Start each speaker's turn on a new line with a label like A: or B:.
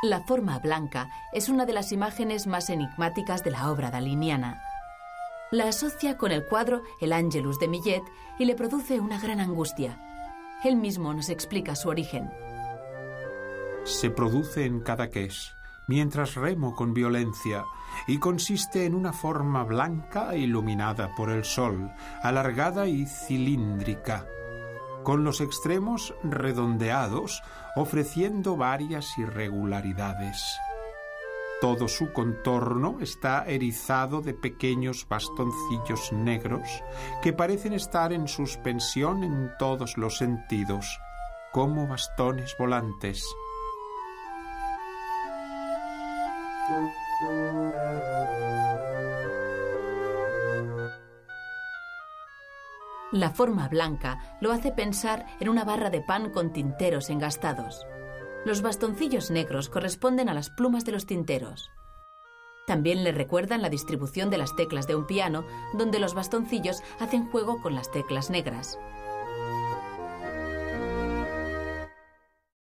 A: La forma blanca es una de las imágenes más enigmáticas de la obra daliniana. La asocia con el cuadro El Ángelus de Millet y le produce una gran angustia. Él mismo nos explica su origen.
B: Se produce en Cadaqués, mientras remo con violencia, y consiste en una forma blanca iluminada por el sol, alargada y cilíndrica, con los extremos redondeados, ofreciendo varias irregularidades. Todo su contorno está erizado de pequeños bastoncillos negros que parecen estar en suspensión en todos los sentidos, como bastones volantes.
A: La forma blanca lo hace pensar en una barra de pan con tinteros engastados. Los bastoncillos negros corresponden a las plumas de los tinteros. También le recuerdan la distribución de las teclas de un piano, donde los bastoncillos hacen juego con las teclas negras.